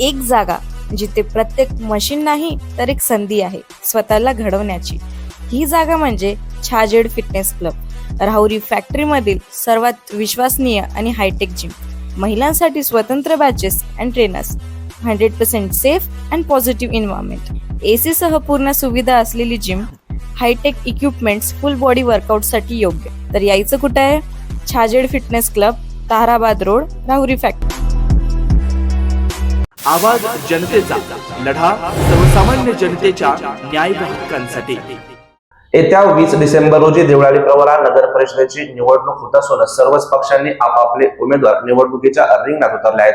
एक जागा जिथे प्रत्येक मशीन नाही तर एक संधी आहे स्वतःला घडवण्याची. ही जागा म्हणजे छाजेड फिटनेस क्लब, राहुरी फॅक्टरीमधील सर्वात विश्वसनीय आणि हायटेक जिम. महिलांसाठी स्वतंत्र batches and trainers, 100% safe and positive environment, AC सह पूर्ण सुविधा असलेली gym, hi-tech equipments, full body वर्कआउटसाठी योग्य. तर यायचं कुठं आहे? Chhajed fitness club, Tarabad road, Rahuri factory. आवाज जनतेचा, लढा सर्वसामान्य जनतेच्या न्याय हक्कांसाठी. येत्या 20 डिसेंबर रोजी देवळाली प्रवरा नगर परिषदेची निवडणूक होत असून सर्वच पक्षांनी आपापले उमेदवार निवडणुकीच्या रिंगणात उतरले आहेत.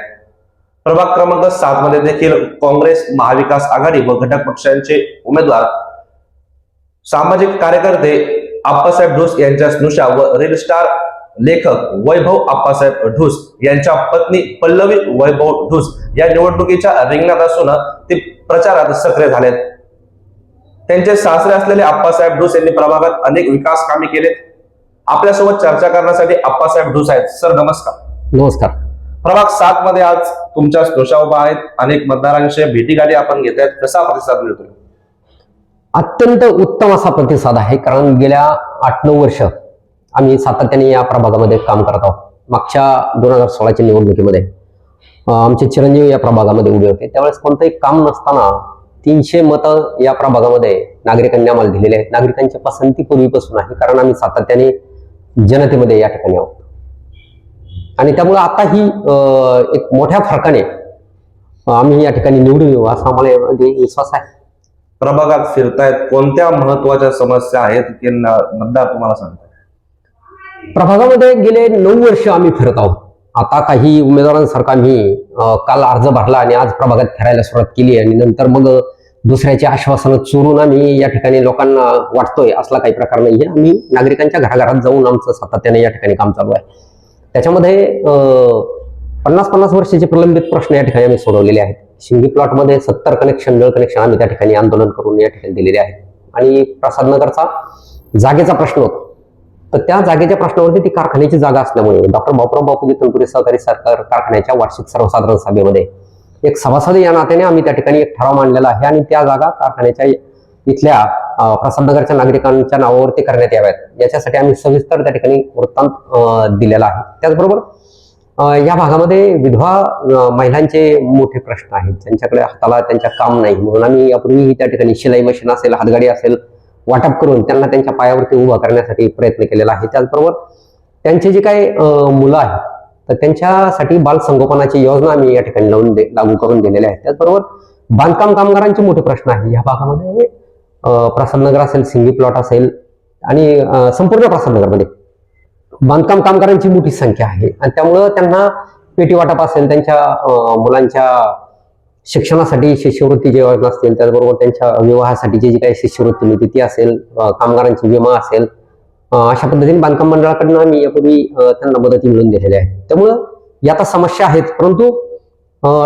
प्रभाग क्रमांक 7 मध्ये देखील काँग्रेस, महाविकास आघाडी व घटक पक्षांचे उमेदवार, सामाजिक कार्यकर्ते आप्पासाहेब ढोस यांच्या स्नुषा व रील स्टार लेखक वैभव आप्पासाहेब ढोस यांच्या पत्नी पल्लवी वैभव ढोस या निवडणुकीच्या रिंगणात असून ते प्रचारात सक्रिय झालेत. त्यांचे सासरे असलेले आप्पासाहेब ढोस यांनी प्रभागात अनेक विकास कामे केलेत. आपल्यासोबत चर्चा करण्यासाठी आप्पासाहेब ढोस आहेत. सर नमस्कार. नमस्कार. प्रभाग 7 मध्ये आज तुमच्या स्नुषा उभा आहेत. अनेक मतदारांशी भेटीगाठी आपण घेत आहेत. कसा प्रतिसाद मिळतो? अत्यंत उत्तम असा प्रतिसाद आहे, कारण गेल्या 8-9 वर्ष आम्ही सातत्याने या प्रभागामध्ये काम करत आहोत. मागच्या 2016च्या निवडणुकीमध्ये आमचे चिरंजीव या प्रभागामध्ये उभे होते. त्यावेळेस कोणतंही काम नसताना 300 मतं या प्रभागामध्ये नागरिकांनी आम्हाला दिलेले आहेत. नागरिकांची पसंती पूर्वीपासून आहे, कारण आम्ही सातत्याने जनतेमध्ये या ठिकाणी आहोत. आणि त्यामुळे आताही एक मोठ्या फरकाने आम्ही या ठिकाणी निवडून येऊ असा आम्हाला विश्वास आहे. प्रभागात फिरतायत, कोणत्या महत्वाच्या समस्या आहेत की मतदार तुम्हाला सांगतात? प्रभागामध्ये गेले 9 वर्ष आम्ही फिरत आहोत. आता काही उमेदवारांसारखा आम्ही काल अर्ज भरला आणि आज प्रभागात फिरायला सुरुवात केली आणि नंतर मग दुसऱ्याचे आश्वासनं चोरून आम्ही या ठिकाणी लोकांना वाटतोय असला काही प्रकार नाहीये. आम्ही नागरिकांच्या घराघरात जाऊन आमचं सातत्याने या ठिकाणी काम चालू आहे. त्याच्यामध्ये 50-50 वर्षाचे प्रलंबित प्रश्न या ठिकाणी आम्ही सोडवलेले आहेत. शिंगी प्लॉटमध्ये 70 कनेक्शन, नळ कनेक्शन आम्ही त्या ठिकाणी आंदोलन करून या ठिकाणी दिलेले आहेत. आणि प्रसादनगरचा जागेचा प्रश्न होता, तर त्या जागेच्या प्रश्नावरती ती कारखान्याची जागा असल्यामुळे डॉक्टर बापूराव बापूजी तनपुरे सहकारी साखर कारखान्याच्या वार्षिक सर्वसाधारण सभेमध्ये एक सभासद या नात्याने आम्ही त्या ठिकाणी एक ठराव मांडलेला आहे आणि त्या जागा कारखान्याच्या इथल्या प्रसादनगरच्या नागरिकांच्या नावावरती करण्यात याव्यात याच्यासाठी आम्ही सविस्तर त्या ठिकाणी वृत्तांत दिलेला आहे. त्याचबरोबर या भागामध्ये विधवा महिलांचे मोठे प्रश्न आहेत, त्यांच्याकडे हाताला त्यांच्या काम नाही, म्हणून आम्ही यापूर्वी त्या ठिकाणी शिलाई मशीन असेल, हातगाडी असेल वाटप करून त्यांना त्यांच्या पायावरती उभा करण्यासाठी प्रयत्न केलेला आहे. त्याचबरोबर त्यांचे जे काही मुलं आहेत तर त्यांच्यासाठी बाल संगोपनाची योजना आम्ही या ठिकाणी लागू करून दिलेल्या आहेत. त्याचबरोबर बांधकाम कामगारांचे मोठे प्रश्न आहे. या भागामध्ये प्रसादनगर असेल, सिंगी प्लॉट असेल आणि संपूर्ण प्रसादनगरमध्ये बांधकाम कामगारांची मोठी संख्या आहे आणि त्यामुळं त्यांना पेटी वाटप असेल, त्यांच्या मुलांच्या शिक्षणासाठी शिष्यवृत्ती जे योजना असतील, त्याचबरोबर त्यांच्या विवाहासाठी जी काही शिष्यवृत्ती मिळते ती असेल, कामगारांची विमा असेल, अशा पद्धतीने बांधकाम मंडळाकडनं आम्ही यापूर्वी त्यांना मदती मिळवून दिलेल्या आहेत. त्यामुळं या आता समस्या आहेत, परंतु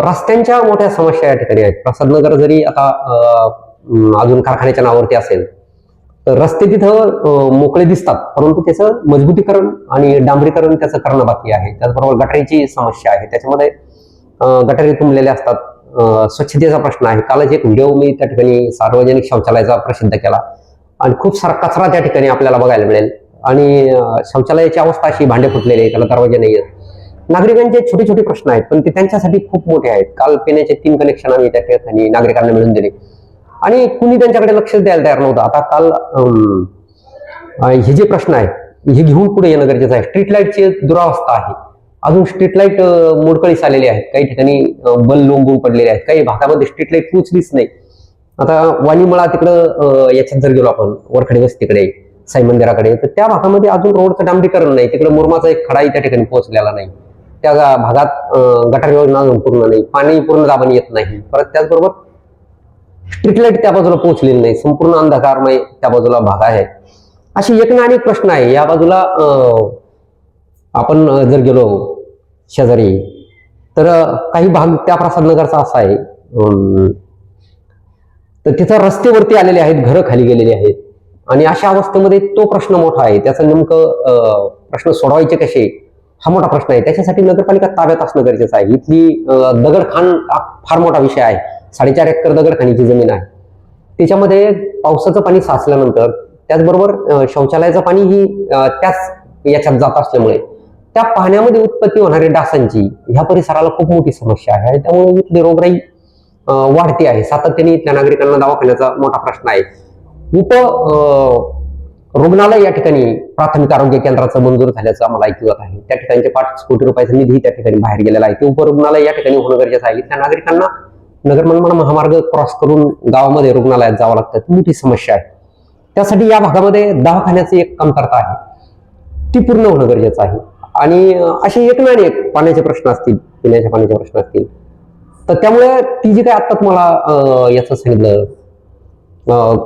रस्त्यांच्या मोठ्या समस्या या ठिकाणी आहेत. प्रसादनगर जरी आता अजून कारखान्याच्या नावावरती असेल तर रस्ते तिथं मोकळे दिसतात, परंतु त्याचं मजबूतीकरण आणि डांबरीकरण त्याचं करणं बाकी आहे. त्याचबरोबर गटारीची समस्या आहे, त्याच्यामध्ये गटारी तुंबलेल्या असतात. स्वच्छतेचा प्रश्न आहे. कालच एक व्हिडिओ मी त्या ठिकाणी सार्वजनिक शौचालयाचा प्रसिद्ध केला आणि खूप सारा कचरा त्या ठिकाणी आपल्याला बघायला मिळेल आणि शौचालयाची अवस्था अशी भांडे फुटलेले आहे, त्याला दरवाजे नाही आहेत. नागरिकांचे छोटे छोटे प्रश्न आहेत, पण ते त्यांच्यासाठी खूप मोठे आहेत. काल पिण्याचे 3 कनेक्शन आम्ही त्या ठिकाणी नागरिकांना मिळून दिले आणि कुणी त्यांच्याकडे लक्ष द्यायला तयार नव्हतं. आता काल हे जे प्रश्न आहेत हे घेऊन पुढे येणं गरजेचं आहे. स्ट्रीट लाईटची दुरावस्था आहे, अजून स्ट्रीट लाईट मोडकळीस आलेली आहेत, काही ठिकाणी बल लोंबून पडलेले आहेत, काही भागामध्ये स्ट्रीट लाईट पोहोचलीच नाही. आता वाणीमळा तिकडं याच्यात जर गेलो आपण वरखडी वस्तीकडे, साई मंदिराकडे, तर त्या भागामध्ये अजून रोडचं डांबरीकरण नाही. तिकडे मुरमाचा एक खडाही त्या ठिकाणी पोहोचलेला नाही. त्या भागात गटार योजना अजून पूर्ण नाही, पाणी पूर्ण दाबाने येत नाही. परत त्याचबरोबर स्ट्रीट लाईट त्या बाजूला पोहोचलेली नाही, संपूर्ण अंधकारमय त्या बाजूला भाग आहे. अशी एक ना अनेक प्रश्न आहे. या बाजूला आपण जर गेलो शेजारी तर काही भाग त्या प्रसादनगरचा असा आहे, तर तिथं रस्तेवरती आलेले आहेत, घरं खाली गेलेली आहेत आणि अशा अवस्थेमध्ये तो प्रश्न मोठा आहे. त्याचं नेमकं प्रश्न सोडवायचे कसे हा मोठा प्रश्न आहे. त्याच्यासाठी नगरपालिका ताब्यात असणं गरजेचं आहे. इथली दगडखाण हा फार मोठा विषय आहे. 4.5 एकर दगडखाणीची जमीन आहे. त्याच्यामध्ये पावसाचं पाणी साचल्यानंतर त्याचबरोबर शौचालयाचं पाणी ही त्याच याच्यात जात असल्यामुळे त्या पाण्यामध्ये उत्पत्ती होणाऱ्या डासांची ह्या परिसराला खूप मोठी समस्या आहे. त्यामुळे इथली रोगराई वाढती आहे. सातत्याने इथल्या नागरिकांना दवाखान्याचा मोठा प्रश्न आहे. रुग्णालय या ठिकाणी प्राथमिक आरोग्य केंद्राचं मंजूर झाल्याचं आम्हाला ऐकू येत आहे. त्या ठिकाणचे 5 कोटी रुपयाचा निधी त्या ठिकाणी बाहेर गेलेला आहे. ते उपरुग्णालय या ठिकाणी होणं गरजेचं आहे. त्या नागरिकांना नगरमनमाड महामार्ग क्रॉस करून गावामध्ये रुग्णालयात जावं लागतं. ती मोठी समस्या आहे. त्यासाठी या भागामध्ये दवाखान्याची एक कमतरता आहे, ती पूर्ण होणं गरजेचं आहे. आणि असे एक ना एक पाण्याचे प्रश्न असतील, पिण्याच्या पाण्याचे प्रश्न असतील. तर त्यामुळे ती जी काही आता तुम्हाला याचं सांगितलं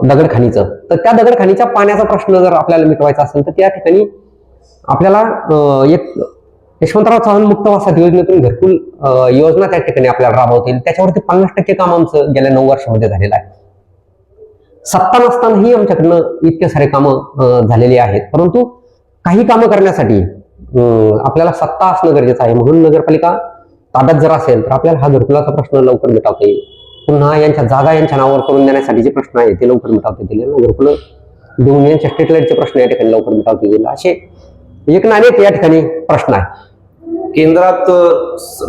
दगडखाणीचं, तर त्या दगडखाणीच्या पाण्याचा प्रश्न जर आपल्याला मिटवायचा असेल तर त्या ठिकाणी आपल्याला एक यशवंतराव चव्हाण मुक्त वसाहत योजनेतून घरकुल योजना त्या ठिकाणी आपल्याला राबवता येईल. त्याच्यावरती 50% काम आमचं गेल्या 9 वर्षामध्ये झालेलं आहे. सत्ता नसतानाही आमच्याकडनं इतके सारे कामं झालेली आहेत. परंतु काही कामं करण्यासाठी आपल्याला सत्ता असणं गरजेचं आहे. म्हणून नगरपालिका ताब्यात जर असेल तर आपल्याला हा घरकुलाचा प्रश्न लवकर मिटवता येईल. पुन्हा यांच्या जागा यांच्या नावावर करून देण्यासाठी जे प्रश्न आहेत ते लवकर मिटवता येतील. घरकुलं देऊन यांच्या स्ट्रीट लाईटचे प्रश्न या ठिकाणी लवकर मिटवता येईल. असे एक ना अनेक या ठिकाणी प्रश्न आहे. केंद्रात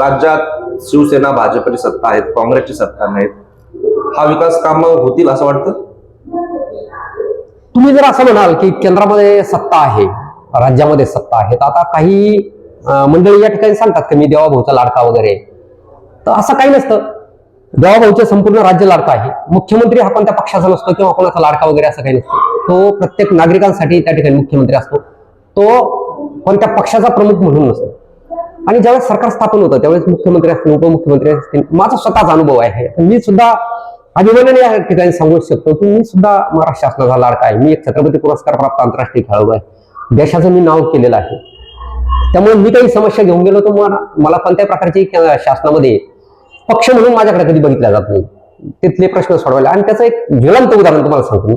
राज्यात शिवसेना भाजपची सत्ता आहेत, काँग्रेसची सत्ता नाहीत. हा विकास काम होतील असं वाटतं? तुम्ही जर असं म्हणाल की केंद्रामध्ये सत्ता आहे, राज्यामध्ये सत्ता आहे, तर आता काही मंडळी या ठिकाणी सांगतात की मी देवाभाऊचा लाडका वगैरे, तर असं काही नसतं. देवाभाऊचं संपूर्ण राज्य लाडका आहे. मुख्यमंत्री हा कोणत्या पक्षाचा नसतो किंवा कोणाचा लाडका वगैरे असं काही नसतं. तो प्रत्येक नागरिकांसाठी त्या ठिकाणी मुख्यमंत्री असतो. तो कोणत्या पक्षाचा प्रमुख म्हणून नसतो. आणि ज्यावेळेस सरकार स्थापन होतं त्यावेळेस मुख्यमंत्री असतील, उपमुख्यमंत्री असतील. माझा स्वतःचा अनुभव आहे. मी सुद्धा अभिमानाने या ठिकाणी सांगू शकतो की मी सुद्धा महाराष्ट्र शासनाचा लाडका आहे. मी एक छत्रपती पुरस्कार प्राप्त आंतरराष्ट्रीय खेळाडू आहे. देशाचं मी नाव केलेलं आहे. त्यामुळे मी काही समस्या घेऊन गेलो तर मला कोणत्याही प्रकारची शासनामध्ये पक्ष म्हणून माझ्याकडे कधी बघितला जात नाही. तिथले प्रश्न सोडवायला. आणि त्याचं एक ज्वलंत उदाहरण तुम्हाला सांगतो मी.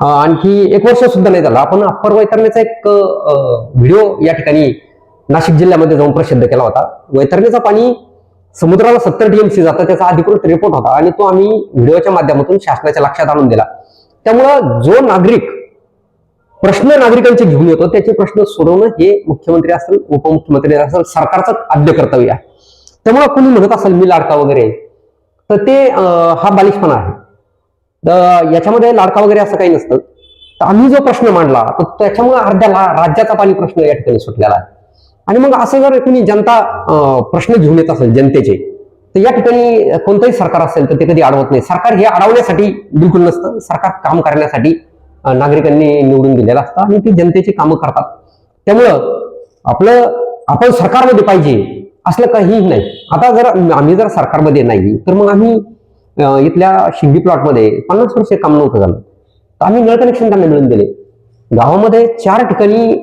आणखी 1 वर्ष सुद्धा नाही झाला, आपण अप्पर वैतरणीचा एक व्हिडिओ या ठिकाणी नाशिक जिल्ह्यामध्ये जाऊन प्रसिद्ध केला होता. वैतरणीचं पाणी समुद्राला 70 TMC जातं, त्याचा अधिकृत रिपोर्ट होता आणि तो आम्ही व्हिडिओच्या माध्यमातून शासनाच्या लक्षात आणून दिला. त्यामुळं जो नागरिक प्रश्न नागरिकांचे घेऊन येतो त्याचे प्रश्न सोडवणं हे मुख्यमंत्री असेल, उपमुख्यमंत्री असेल, सरकारचं आद्य कर्तव्य आहे. त्यामुळे कोणी म्हणत असेल मी लाडका वगैरे, तर ते हा बालिशपणा आहे. तर याच्यामध्ये लाडका वगैरे असं काही नसतं. तर आम्ही जो प्रश्न मांडला तर त्याच्यामुळे अर्ध्या राज्याचा पाणी प्रश्न या ठिकाणी सुटलेला आहे. आणि मग असं जर कोणी जनता प्रश्न घेऊन येत असेल जनतेचे, तर या ठिकाणी कोणतंही सरकार असेल तर ते कधी अडवत नाही. सरकार हे अडवण्यासाठी बिलकुल नसतं. सरकार काम करण्यासाठी नागरिकांनी निवडून दिलेलं असतं आणि ते जनतेची कामं करतात. त्यामुळं आपण सरकारमध्ये पाहिजे असलं काहीही नाही. आता जर आम्ही जर सरकारमध्ये नाही तर मग आम्ही इथल्या शिंदी प्लॉटमध्ये 50 वर्ष काम नव्हतं झालं तर आम्ही नळ कनेक्शन त्यांना मिळून दिले. गावामध्ये 4 ठिकाणी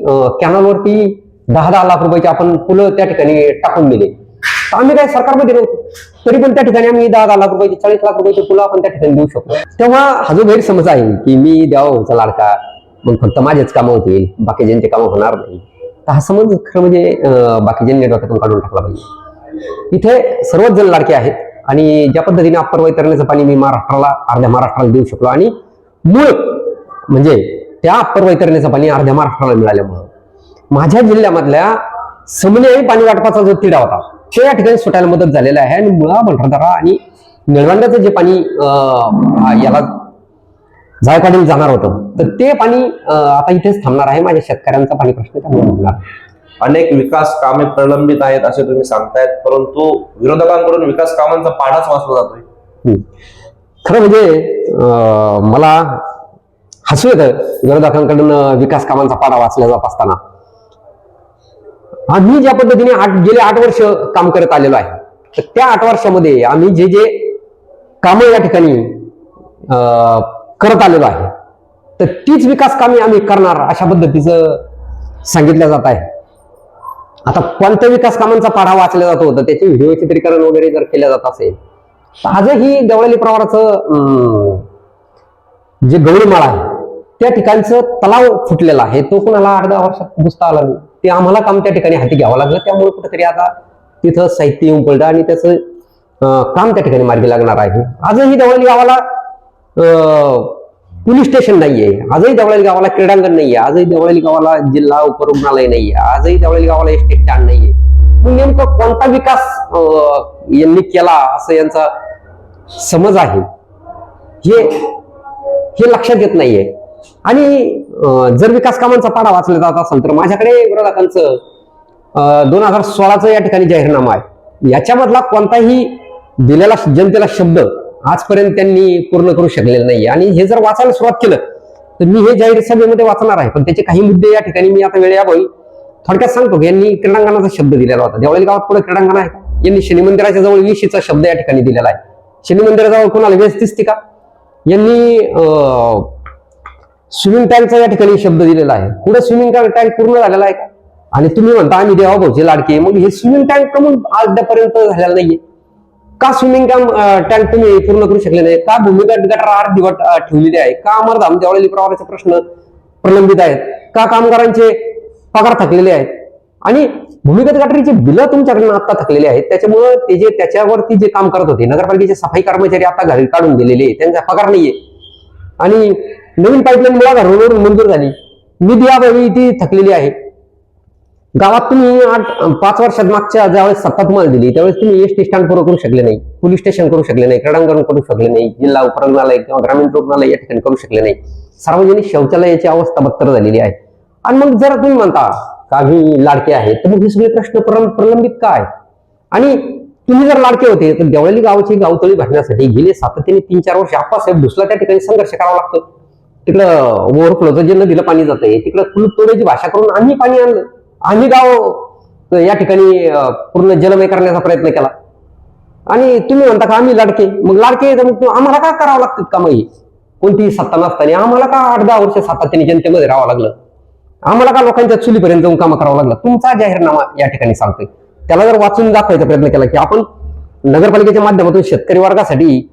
कॅनलवरती 10-10 लाख रुपयाचे आपण पुलं त्या ठिकाणी टाकून दिले. तर आम्ही काय सरकारमध्ये नव्हतो तरी पण त्या ठिकाणी आम्ही 10-10 लाख रुपयाचे 40 लाख रुपयाचे पुलं आपण त्या ठिकाणी देऊ शकतो. तेव्हा हा जो गैरसमज आहे की मी देवाभाऊचा लाडका, मग फक्त माझेच कामं होतील बाकीच्यांचे कामं होणार नाही, तर हा समज खरं म्हणजे बाकीच्यांनी डोक्यातून काढून टाकला पाहिजे. इथे सर्वच जण लाडके आहेत आणि ज्या पद्धतीने अप्पर वैतरणीचं पाणी मी अर्ध्या महाराष्ट्राला देऊ शकलो आणि मूळ म्हणजे त्या अप्पर वैतरणीचं पाणी अर्ध्या महाराष्ट्राला मिळाल्यामुळं माझ्या जिल्ह्यामधल्या समन्वयी पाणी वाटपाचा जो तिढा होता ते या ठिकाणी सुटायला मदत झालेला आहे. आणि मुळा, भंडारदरा आणि निळवंड्याचं जे पाणी याला जायकवाडीला जाणार होतं तर ते पाणी आता इथेच थांबणार आहे. माझ्या शेतकऱ्यांचा पाणी प्रश्न त्यामुळे होणार. अनेक विकास कामे प्रलंबित आहेत असे तुम्ही सांगतायत, परंतु विरोधकांकडून विकास कामांचा पाडाच वाचला जातोय. खरं म्हणजे मला हसू येतं विरोधकांकडून विकास कामांचा पाडा वाचला जात असताना. आम्ही ज्या पद्धतीने गेले 8 वर्ष काम करत आलेलो आहे तर त्या 8 वर्षामध्ये आम्ही जे जे कामं या ठिकाणी करत आलेलो आहे तर तीच विकास कामे आम्ही करणार अशा पद्धतीचं सांगितलं जात आहे. आता कोणत्या विकास कामांचा पाढा वाचला जातो तर त्याचे व्हिडिओ चित्रीकरण वगैरे जर केलं जात असेल तर आजही देवळाली प्रवाराचं जे गौरीमाळ आहे त्या ठिकाणचं तलाव फुटलेला आहे, तो कुणाला 8-10 वर्षात बुजता आला नाही. ते आम्हाला काम त्या ठिकाणी हाती घ्यावं लागलं. त्यामुळे कुठेतरी आता तिथं साहित्य येऊन पडलं आणि त्याचं काम त्या ठिकाणी मार्गी लागणार आहे. आजही देवळाली गावाला पोलीस स्टेशन नाहीये, आजही देवळाली गावाला क्रीडांगण नाहीये, आजही देवळाली गावाला जिल्हा उपरुग्णालय नाहीये, आजही देवळाली गावाला एसटी स्टँड नाहीये. मग नेमकं कोणता विकास यांनी केला असं यांचा समज आहे हे लक्षात येत नाहीये. आणि जर विकास कामांचा पाढा वाचला जात असेल तर माझ्याकडे विरोधकांचं 2016चं या ठिकाणी जाहीरनामा आहे. याच्यामधला कोणताही दिलेला जनतेला शब्द आजपर्यंत त्यांनी पूर्ण करू शकलेला नाही. आणि हे जर वाचायला सुरुवात केलं तर मी हे जाहीर सभेमध्ये वाचणार आहे, पण त्याचे काही मुद्दे या ठिकाणी मी आता वेळेअभावी थोडक्यात सांगतो की यांनी क्रीडांगणाचा शब्द दिलेला होता. देवळाली गावात पुढे क्रीडांगण आहे का? यांनी शनी मंदिराच्या जवळ वेशीचा शब्द या ठिकाणी दिलेला आहे. शनी मंदिराजवळ कोणाला वेस दिसते का? यांनी स्विमिंग टँकचा या ठिकाणी शब्द दिलेला आहे. पुढे स्विमिंग टँक पूर्ण झालेला आहे का? आणि तुम्ही म्हणता आम्ही देवाभाऊचे लाडके, मग हे स्विमिंग टँक कमून अद्यापर्यंत झालेलं नाहीये का? स्विमिंग टँक तुम्ही पूर्ण करू शकले नाही का? भूमिगत गटार अर्धवट ठेवलेले आहे का? अमरधाम देवळाली प्रवाराचे प्रश्न प्रलंबित आहेत का? कामगारांचे पगार थकलेले आहेत आणि भूमिगत गटारीचे बिलं तुमच्याकडून आता थकलेले आहेत. त्याच्यामुळे ते जे त्याच्यावरती जे काम करत होते नगरपालिकेचे सफाई कर्मचारी आता घरी काढून दिलेले, त्यांचा पगार नाहीये. आणि नवीन पाईपलाईन मुळा घरावरून मंजूर झाली, निधी अभावी ती थकलेली आहे. गावात तुम्ही 5 वर्षात मागच्या ज्यावेळेस सत्ता तुम्हाला दिली त्यावेळेस तुम्ही एसटी स्टँड पूर्ण करू शकले नाही, पोलीस स्टेशन करू शकले नाही, क्रीडांगण करू शकले नाही, जिल्हा उपरुग्णालय किंवा ग्रामीण रुग्णालय या ठिकाणी करू शकले नाही. सार्वजनिक शौचालयाची अवस्था बत्तर झालेली आहे. आणि मग जर तुम्ही म्हणता का मी लाडके आहे तर मग हे सगळे प्रश्न प्रलंबित काय? आणि तुम्ही जर लाडके होते तर देवळाली गावाची गावतळी भरण्यासाठी गेले सातत्याने 3-4 वर्ष आप्पासाहेब भुसला त्या ठिकाणी संघर्ष करावा लागतो. तिकडं ओव्हरफ्लोचं जे नदीला पाणी जातंय तिकडं कुलूप तोड्याची भाषा करून आम्ही पाणी आणलं. आम्ही गाव या ठिकाणी पूर्ण जलमय करण्याचा प्रयत्न केला. आणि तुम्ही म्हणता का आम्ही लाडके, मग लाडके मग आम्हाला का करावं लागतं का? मग कोणतीही सत्ता नसताना आम्हाला का 8-10 वर्ष सातत्याने जनतेमध्ये राहावं लागलं? आम्हाला का लोकांच्या चुलीपर्यंत जाऊन कामं करावं लागलं? तुमचा जाहीरनामा या ठिकाणी सांगतोय. त्याला जर वाचून दाखवायचा प्रयत्न केला की आपण नगरपालिकेच्या माध्यमातून शेतकरी वर्गासाठी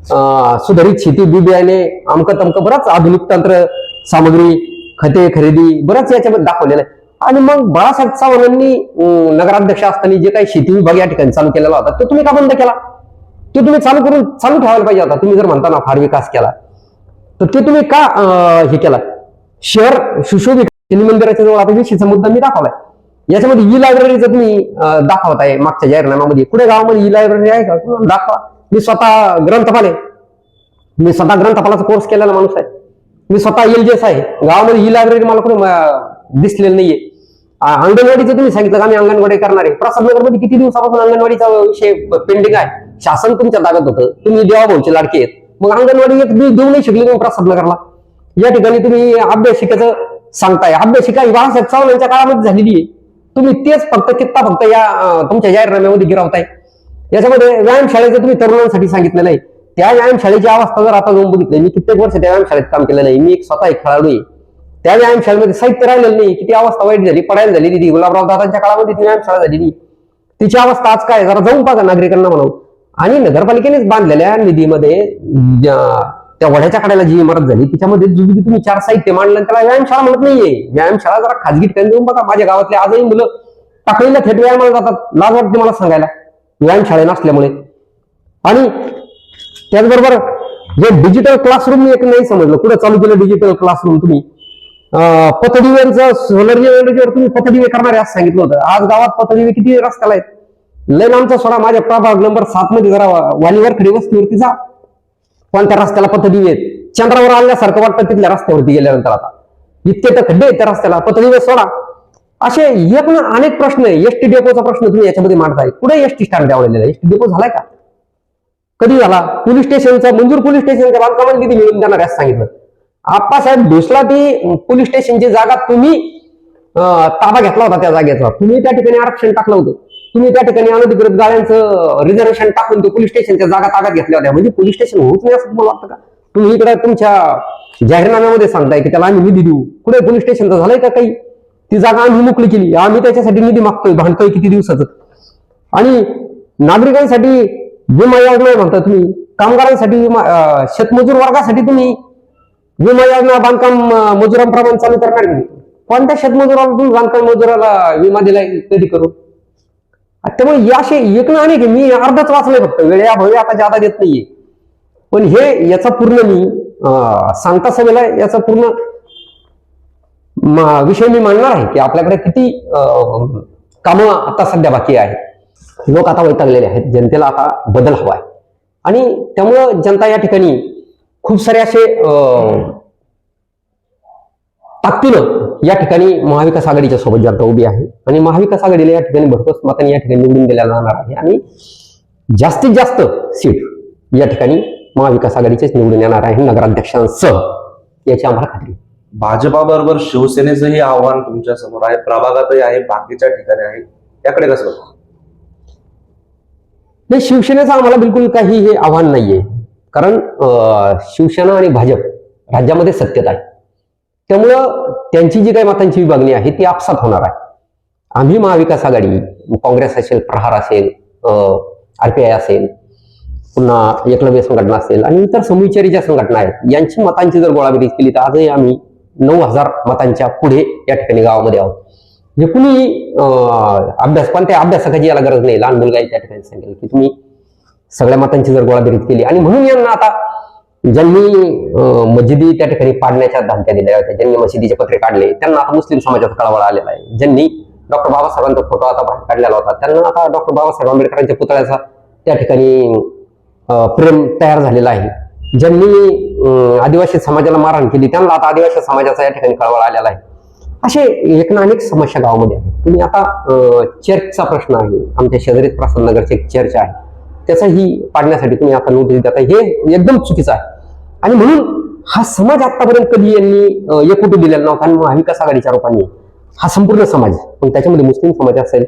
सुधारित शेती बी बियाणे अमकं तमकं बरंच आधुनिक तंत्र सामग्री खते खरेदी बरंच याच्यामध्ये दाखवलेलं आहे. आणि मग बाळासाहेब चव्हाणांनी नगराध्यक्ष असताना जे काही शेती विभाग या ठिकाणी चालू केलेला होता तो तुम्ही का बंद केला? तो तुम्ही चालू ठेवायला पाहिजे होता. तुम्ही जर म्हणता ना फार विकास केला तर ते तुम्ही का हे केला? शहर सुशोभित शनी मंदिराच्या जवळ आता विषयीचा मुद्दा मी दाखवलाय. याच्यामध्ये ई लायब्ररीचं तुम्ही दाखवताय मागच्या जाहीरनाम्यामध्ये. कुठे गावामध्ये ई लायब्ररी आहे का? दाखवा. मी स्वतः ग्रंथपाल आहे, मी स्वतः ग्रंथपालाचा कोर्स केलेला माणूस आहे, मी स्वतः LJS आहे. गावामध्ये ई लायब्ररी मला कुठे दिसलेलं नाहीये. अंगणवाडीचं तुम्ही सांगितलं का आम्ही अंगणवाडी करणार आहे. प्रसादनगरमध्ये किती दिवसापासून अंगणवाडीचा विषय पेंडिंग आहे? शासन तुमच्या ताब्यात होतं, तुम्ही देवाभाऊचे लाडके आहेत, मग अंगणवाडी देऊ नाही शकली तुम्ही प्रसादनगरला. या ठिकाणी तुम्ही अभ्यासिकेचं सांगताय, अभ्यासिका ही बाळासाहेब चव्हाणांच्या काळामध्ये झालेली आहे. तुम्ही तेच फक्त या तुमच्या जाहीरनाम्यामध्ये गिरवताय. याच्यामध्ये व्यायामशाळेचं तुम्ही तरुणांसाठी सांगितलं नाही. त्या व्यायामशाळेची अवस्था जर आता जाऊन बघितली, मी कित्येक वर्ष त्या व्यायामशाळेत काम केलं नाही, मी स्वतः एक खेळाडू आहे. त्या व्यायामशाळेमध्ये साहित्य राहिलेलं नाही, किती अवस्था वाईट झाली, पडायला झालेली ती. गुलाबराव दादांच्या काळामध्ये ती व्यायामशाळा झालेली, तिची अवस्था आज काय जरा जाऊन बघा नागरिकांना म्हणून. आणि नगरपालिकेनेच बांधलेल्या निधीमध्ये त्या वड्याच्या कड्याला जी इमारत झाली तिच्यामध्ये तुम्ही 4 साहित्य मांडलं त्याला व्यायामशाळा म्हणत नाहीये. व्यायामशाळा जरा खाजगी ठिकाणी जाऊन बघा. माझ्या गावातले आजही मुलं टाकळीला थेट व्यायामाला जातात, लाज वाटते मला सांगायला, व्यायामशाळे नसल्यामुळे. आणि त्याचबरोबर जे डिजिटल क्लासरूम एक नाही समजलं, कुठे चालू केलं डिजिटल क्लासरूम? तुम्ही पथदिव्यांचं सोलर एनर्जीवर तुम्ही पथदिवे करणारे असं सांगितलं होतं. आज गावात पथदिवे किती रस्त्याला आहेत? लय आमचा सोडा, माझ्या प्रभाग नंबर 7 मध्ये जरा वालीवर खडी वस्तीवरती जा, कोणत्या रस्त्याला पथदिवे आहेत? चंद्रावर आल्यासारखं वाटतं तिथल्या रस्त्यावरती गेल्यानंतर. आता इतके तर खड्डे आहेत त्या रस्त्याला, पथदिवे सोडा. असे एक ना अनेक प्रश्न आहे. एसटी डेपोचा प्रश्न तुम्ही याच्यामध्ये मांडताय. कुठे एसटी स्टँड द्यावलेला आहे? एसटी डेपो झालाय का? कधी झाला? पोलीस स्टेशनचा मंजूर पोलीस स्टेशनच्या बांधकामाला किती मिळून देणार असं सांगितलं. आप्पासाहेब भुसला ती पोलीस स्टेशनची जागा तुम्ही ताबा घेतला होता, त्या जागेचा तुम्ही त्या ठिकाणी आरक्षण टाकलं होतं, तुम्ही त्या ठिकाणी अनधिकृत गाड्यांचं रिझर्वेशन टाकून ते पोलीस स्टेशनच्या जागा ताब्यात घेतल्या होत्या. म्हणजे पोलीस स्टेशन होत नाही असं तुम्हाला वाटतं का? तुम्ही इकडे तुमच्या जाहीरनाम्यामध्ये सांगताय की त्याला आम्ही निधी देऊ. कुठे पोलीस स्टेशनचं झालंय का काही? ती जागा आम्ही मोकळी केली, आम्ही त्याच्यासाठी निधी मागतोय, भांडतोय किती दिवसाचं. आणि नागरिकांसाठी विमा योजना म्हणता तुम्ही, कामगारांसाठी विमा, शेतमजूर वर्गासाठी तुम्ही विमा योजना बांधकाम मजुरांप्रमाणे चालू करणार नाही. कोणत्या शेतमजुराला तुम्ही बांधकाम मजुराला विमा दिलाय कधी करू? त्यामुळे या असे एक ना अनेक मी अर्धच वाचलंय फक्त, वेळेअभावी आता जादा देत नाहीये. पण हे याचा पूर्ण मी सांगता सभेला याचा पूर्ण विषय मी मांडणार आहे की आपल्याकडे किती कामं आता सध्या बाकी आहेत. लोक आता वैतागलेले आहेत, जनतेला आता बदल हवा आहे. आणि त्यामुळं जनता या ठिकाणी खूप सारे असे ताकदीनं या ठिकाणी महाविकास आघाडीच्या सोबत जनता उभी आहे. आणि महाविकास आघाडीला या ठिकाणी भरघोस मतांनी या ठिकाणी निवडून दिल्या जाणार आहे. आणि जास्तीत जास्त सीट या ठिकाणी महाविकास आघाडीचेच निवडून येणार आहे नगराध्यक्षांसह, याची आम्हाला खात्री. भाजपाबरोबर शिवसेनेचंही आव्हान तुमच्या समोर आहे, प्रभागातही आहे, बाकीच्या ठिकाणी आहे, याकडे कसं? नाही, शिवसेनेचं आम्हाला बिलकुल काही हे आव्हान नाहीये. कारण शिवसेना आणि भाजप राज्यामध्ये सत्तेत आहे. त्यामुळं त्यांची जी काही मतांची विभागणी आहे ती आपसात होणार आहे. आम्ही महाविकास आघाडी, काँग्रेस असेल, प्रहार असेल, RPI असेल, पुन्हा एकलव्य संघटना असेल आणि इतर समविचारी ज्या संघटना आहेत, यांची मतांची जर गोळाबेरीज केली तर आजही आम्ही 9,000 मतांच्या पुढे या ठिकाणी गावामध्ये आहोत. जे कुणी कोणत्या अभ्यासकाची याला गरज नाही. लहान मुलगा त्या ठिकाणी सांगेल की तुम्ही सगळ्या मतांची जर गोळाबेरीज केली. आणि म्हणून यांना आता ज्यांनी मस्जिदी त्या ठिकाणी पाडण्याच्या धमक्या दिल्या होत्या, ज्यांनी मशिदीचे पत्रे काढले, त्यांना आता मुस्लिम समाजाचा कळवळा आलेला आहे. ज्यांनी डॉक्टर बाबासाहेबांचा फोटो आता बाहेर काढलेला होता, त्यांना आता डॉक्टर बाबासाहेब आंबेडकरांच्या पुतळ्याचा त्या ठिकाणी प्रेम तयार झालेला आहे. ज्यांनी आदिवासी समाजाला मारहाण केली, त्यांना आता आदिवासी समाजाचा या ठिकाणी कळवळा आलेला आहे. असे एक ना अनेक समस्या गावामध्ये आहेत. तुम्ही आता चर्चचा प्रश्न आहे, आमच्या शेजारीच प्रसाद नगरचे एक चर्च आहे, त्याचाही पाडण्यासाठी तुम्ही आता नोटीस देता, हे एकदम चुकीचं आहे. आणि म्हणून हा समाज आतापर्यंत कधी यांनी एकवटू दिलेला नव्हता. आणि महाविकास आघाडीच्या रूपाने हा संपूर्ण समाज, पण त्याच्यामध्ये मुस्लिम समाज असेल,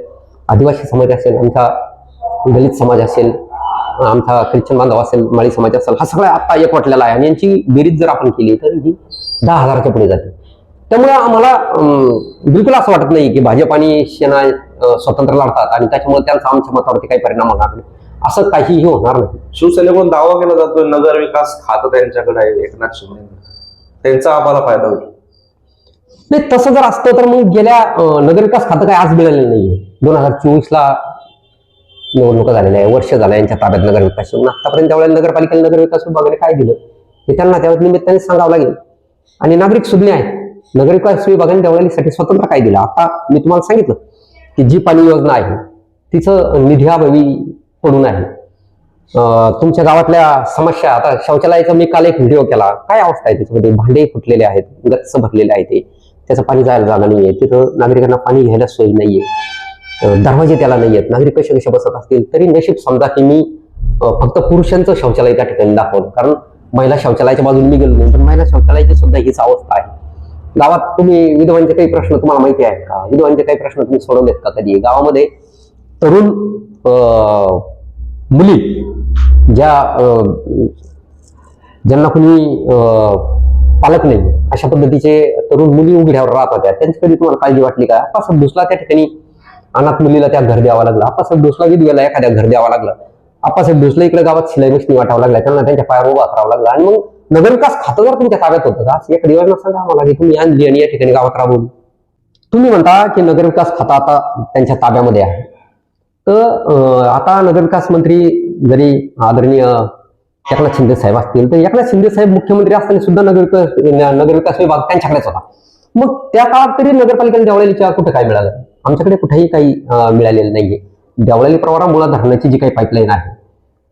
आदिवासी समाज असेल, आमचा दलित समाज असेल, आमचा ख्रिश्चन बांधव असेल, माळी समाज असेल, हा सगळा आता एकवटलेला आहे. आणि यांची बेरीज जर आपण केली तर ही 10,000च्या पुढे जाते. त्यामुळे आम्हाला बिलकुल असं वाटत नाही की भाजप आणि सेना स्वतंत्र लढतात आणि त्याच्यामुळे त्यांचा आमच्या मतावरती काही परिणाम होणार नाही. असं काहीही होणार नाही. शिवसेनेकडून दावा केला जातो नगर विकास खातं त्यांच्याकडे आहे, एकनाथ शिंदे, त्यांचा आम्हाला फायदा होईल. नाही, तसं जर असतं तर मग गेल्या नगरविकास खातं काय आज मिळालेलं नाहीये. 2024ला निवडणुका झालेल्या आहे, वर्ष झालं यांच्या ताब्यात नगरविकास येऊन. आतापर्यंत त्यावेळेला नगरपालिकेला नगरविकास विभागाने काय दिलं हे त्यांना त्या निमित्ताने सांगावं लागेल. आणि नागरिक सुज्ञ आहेत, नगरविकास विभागाने देवळालीसाठी स्वतंत्र काय दिलं. आता मी तुम्हाला सांगितलं की जी पाणी योजना आहे तिचं निधीअभावी पडून आहे. तुमच्या गावातल्या समस्या, आता शौचालयाचा मी काल एक व्हिडिओ केला, काय अवस्था आहे त्याच्यामध्ये, भांडे फुटलेले आहेत, गच्च भरलेले आहे, ते त्याचं पाणी जायला जागा नाहीये, तिथं नागरिकांना पाणी घ्यायला सोय नाहीये, दरवाजे त्याला नाहीयेत, नागरिक कसे कसे बसत असतील. तरी नशीब समजा की मी फक्त पुरुषांचं शौचालय त्या ठिकाणी दाखवलं, कारण महिला शौचालयाच्या बाजूने मी गेलो नाही, पण महिला शौचालयाची सुद्धा हीच अवस्था आहे. गावात तुम्ही विधवांचे काही प्रश्न तुम्हाला माहिती आहेत का? विधवांचे काही प्रश्न तुम्ही सोडवलेत का कधी? गावामध्ये तरुण मुली ज्यांना कुणी पालक नाही अशा पद्धतीचे तरुण मुली उघड्यावर राहत होत्या, त्यांच्याकडे तुम्हाला काळजी वाटली का? आप्पासाहेब भोसला त्या ठिकाणी अनाथ मुलीला त्या घर द्यावा लागला, आप्पासाहेब भोसला विधवेला एखाद्या घर द्यावा लागलं, आप्पासाहेब भोसला इकडे गावात शिलाई मशिनी वाटावं लागला, त्यांना त्यांच्या पायावर उभा करावं लागला. आणि मग नगरविकास खातं जर तुमच्या ताब्यात होतं का? एक योजना सांगा आम्हाला की तुम्ही आणली आणि या ठिकाणी गावात राबवली. तुम्ही म्हणता की नगरविकास खातं आता त्यांच्या ताब्यामध्ये आहे. तर आता नगरविकास मंत्री जरी आदरणीय एकनाथ शिंदे साहेब असतील, तर एकनाथ शिंदे साहेब मुख्यमंत्री असताना सुद्धा नगरविकास विभाग त्यांच्याकडेच होता. मग त्या काळात तरी नगरपालिकेला देवळालीच्या कुठं काय मिळालं? आमच्याकडे कुठेही काही मिळालेलं नाहीये. देवळाली प्रवरा मुळा धरणाची जी काही पाईपलाईन आहे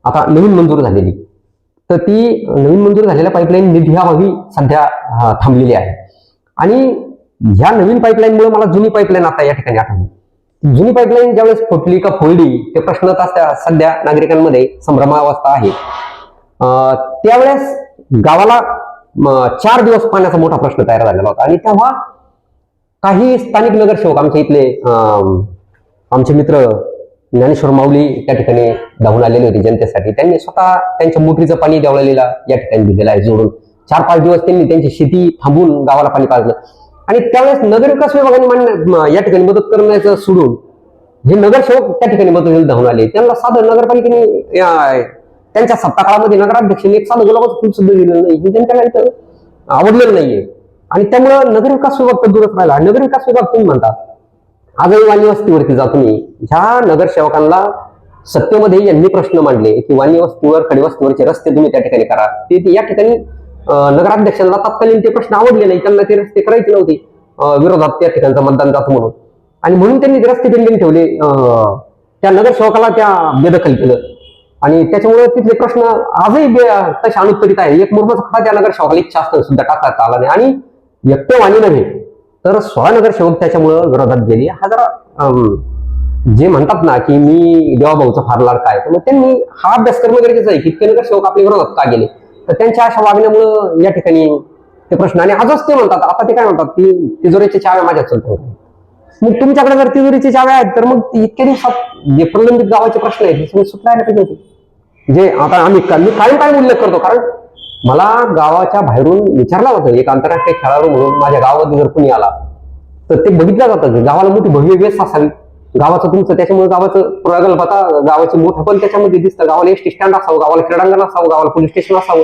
आता नवीन मंजूर झालेली, तर ती नवीन मंजूर झालेल्या पाईपलाईन निधीअभावी सध्या थांबलेली आहे. आणि ह्या नवीन पाईपलाईनमुळे मला जुनी पाईपलाईन आता या ठिकाणी आठवली. जुनी पाईपलाईन ज्यावेळेस फुटली का फोडली ते प्रश्न सध्या नागरिकांमध्ये संभ्रमावस्था आहे. त्यावेळेस गावाला 4 दिवस पाण्याचा मोठा प्रश्न तयार झालेला होता. आणि तेव्हा काही स्थानिक नगरसेवक आमच्या इथले आमचे मित्र ज्ञानेश्वर माऊली त्या ठिकाणी धावून आलेले होते जनतेसाठी. त्यांनी स्वतः त्यांच्या मोटरीचं पाणी देवळालीला या ठिकाणी दिलेलं आहे जोडून. 4-5 दिवस त्यांनी त्यांची शेती थांबून गावाला पाणी पाजलं. आणि त्यावेळेस नगरविकास विभागाने या ठिकाणी मदत करण्याचं सोडून हे नगरसेवक त्या ठिकाणी मदतीला धावून आले. त्यांना साधं नगरपालिकेने त्यांच्या सत्ताकाळामध्ये नगराध्यक्षांनी एक साधं गुलाबाचं फूल सुद्धा दिलं नाही. हे त्यांच्या इथं आवडलेलं नाहीये. आणि त्यामुळं नगरविकास विभाग तर दूरच राहिला. नगरविकास विभाग तुम्ही म्हणतात, आजही वाणी वस्तीवरती जा तुम्ही, ह्या नगरसेवकांना सत्तेमध्ये यांनी प्रश्न मांडले की वाणी वस्तीवर खडीवस्तीवरचे रस्ते तुम्ही त्या ठिकाणी करा. ते या ठिकाणी नगराध्यक्षांना तत्कालीन ते प्रश्न आवडले नाही, त्यांना ते रस्ते करायचे नव्हते, विरोधात त्या ठिकाणचं मतदान जातं म्हणून. आणि म्हणून त्यांनी ते रस्ते पेंडिंग ठेवले. त्या नगरसेवकाला त्या बेदखल केलं आणि त्याच्यामुळे तिथले प्रश्न आजही तसे अनुत्तरित आहे. एक मुरमाचा खडा त्या नगरसेवकाला इच्छा असतं सुद्धा टाकता आला नाही. आणि एकटे वाणी नव्हे तर 16 नगरसेवक त्याच्यामुळं विरोधात गेले. हा जरा जे म्हणतात ना की मी देवाभाऊचा फार लाडका आहे, मग त्यांनी हा अभ्यास करणं गरजेचं आहे की इतके नगरसेवक आपल्या विरोधात का गेले. तर त्यांच्या अशा वागण्यामुळं या ठिकाणी ते प्रश्न. आणि आजच ते म्हणतात, आता ते काय म्हणतात की तिजोरीच्या चाव्या माझ्या चलतात. मग तुमच्याकडे जर तिजोरीची चाव्या आहेत तर मग इतक्या दिवसात जे प्रलंबित गावाचे प्रश्न आहेत हे सुटायला पाहिजे होते. जे आता मी कायम उल्लेख करतो, कारण मला गावाच्या बाहेरून विचारलं जातं, एक आंतरराष्ट्रीय खेळाडू म्हणून माझ्या गावात जर कुणी आला तर ते बघितलं जातं की गावाला मोठी भव्य वेस असावी, गावाचं तुमचं, त्याच्यामुळे गावाचं प्रगल्भता, गावाची मोठं पण त्याच्यामध्ये दिसतं. गावाला एसटी स्टँड असावं, गावाला क्रीडांगण असावं, गावाला पोलीस स्टेशन असावं,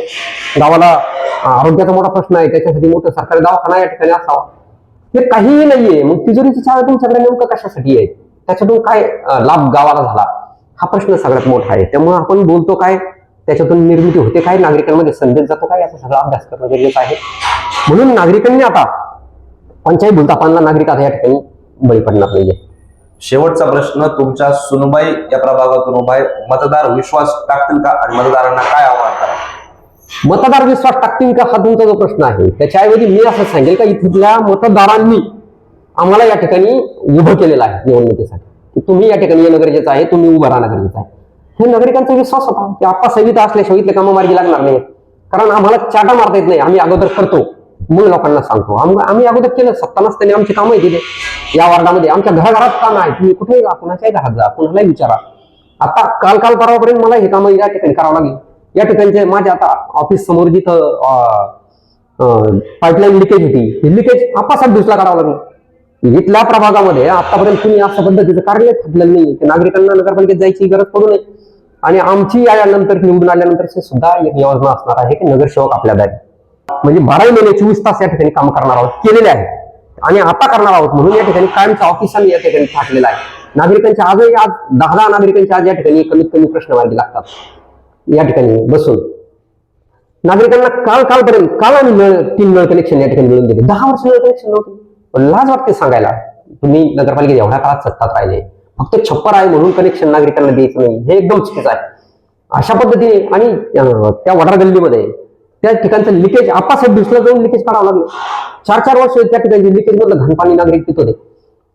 गावाला आरोग्याचा मोठा प्रश्न आहे त्याच्यासाठी मोठं सरकारी दवाखाना या ठिकाणी असावा. हे काहीही नाहीये. मग तिजोरीची चाव्या तुमच्याकडे नेमकं कशासाठी आहे, त्याच्यातून काय लाभ गावाला झाला, हा प्रश्न सगळ्यात मोठा आहे. त्यामुळे आपण बोलतो काय, त्याच्यातून निर्मिती होते काय, नागरिकांमध्ये संदेश जातो काय, याचा सगळा अभ्यास करणं गरजेचं आहे. म्हणून नागरिकांनी आता कोणत्याही भूलथापांना नागरिक आता या ठिकाणी बळी पडणार नाहीये. शेवटचा प्रश्न, तुमच्या सुनबाई या प्रभागातून उभा आहे, मतदार विश्वास टाकतील का आणि मतदारांना काय आव्हान करा? मतदार विश्वास टाकतील का हा तुमचा जो प्रश्न आहे, त्याच्याऐवजी मी असं सांगेल का इथल्या मतदारांनी आम्हाला या ठिकाणी उभं केलेलं आहे निवडणुकीसाठी, की तुम्ही या ठिकाणी येणं गरजेचं आहे, तुम्ही उभं राहणं गरजेचं आहे. हे नागरिकांचा विश्वास होता की आप्पासाहेब असल्याशिवाय इथले कामं मार्गी लागणार नाही. कारण आम्हाला चाटा मारता येत नाही, आम्ही अगोदर करतो मग लोकांना सांगतो. आम्ही अगोदर केलं, सत्ता नसताना आमची कामं दिले या वार्डामध्ये, आमच्या घराघरात काम आहे, तुम्ही कुठेही जा, कुणाच्याही घरात जा, कुणालाही विचारा. आता काल परवापर्यंत मला हे कामं या ठिकाणी करावं लागेल. या ठिकाणचे माझ्या आता ऑफिस समोर जिथं पाईपलाईन लिकेज होती, हे लिकेज आप्पासाहेब दिसला करावं लागलं. इथल्या प्रभागामध्ये आतापर्यंत कुणी अशा पद्धतीचं कार्य थांबलेलं नाही की नागरिकांना नगरपालिकेत जायची गरज पडू नये. आणि आमची यानंतर निवडून आल्यानंतर सुद्धा एक योजना असणार आहे की नगरसेवक आपल्या दारी, म्हणजे 12 महिने 24 तास या ठिकाणी काम करणार आहोत, केलेले आहे आणि आता करणार आहोत. म्हणून या ठिकाणी कायमच्या ऑफिसांनी या ठिकाणी थाटलेलं आहे. नागरिकांच्या आजही 10 नागरिकांच्या आज या ठिकाणी कमीत कमी प्रश्न मार्गी लागतात. या ठिकाणी बसून नागरिकांना काल आम्ही 3 नळ कनेक्शन या ठिकाणी मिळून दिले. 10 वर्ष नळ कनेक्शन नव्हते. पण लाज वाटते सांगायला, तुम्ही नगरपालिकेत एवढ्या काळात सत्तात राहिले, फक्त छप्पर आहे म्हणून कनेक्शन नागरिकांना द्यायचं नाही, हे एकदम चुकीचं आहे. अशा पद्धतीने आणि त्या वडार गल्लीमध्ये त्या ठिकाणचं लिकेज आप्पासाहेब दिसला जाऊन लिकेज काढावं लागलं. 4 वर्ष त्या ठिकाणी लिकेज मधलं घनपाणी नागरिक पित होते.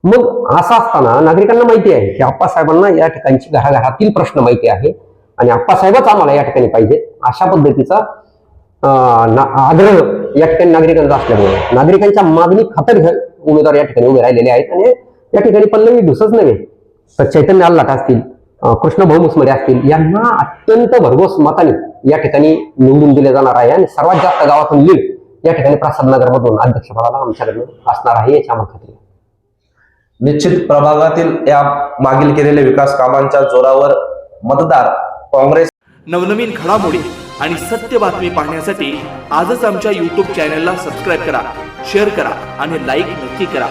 मग असं असताना नागरिकांना माहिती आहे की आप्पासाहेबांना या ठिकाणची घराघरातील प्रश्न माहिती आहे आणि आप्पासाहेबच आम्हाला या ठिकाणी पाहिजे, अशा पद्धतीचा आग्रह या ठिकाणी नागरिकांचा असल्यामुळे नागरिकांच्या मागणी खातर उमेदवार या ठिकाणी उभे राहिलेले आहेत. आणि या ठिकाणी पल्लवी ढुसच नव्हे तर चैतन्य आल्लाट असतील, कृष्णभाऊ मुसमरे असतील, यांना अत्यंत भरघोस मताने या ठिकाणी निवडून दिले जाणार आहे. आणि सर्वात जास्त गावातून लीड या ठिकाणी प्रसाद नगर मधून अध्यक्षपदाला आमच्याकडनं असणार आहे, याची आम्हाला खात्री आहे. निश्चित प्रभागातील या मागील केलेल्या विकास कामांच्या जोरावर मतदार काँग्रेस. नवनवीन घडामोडी आणि सत्य बातमी पाहण्यासाठी आजच आमच्या YouTube चॅनलला सबस्क्राईब करा, शेअर करा आणि लाईक नक्की करा.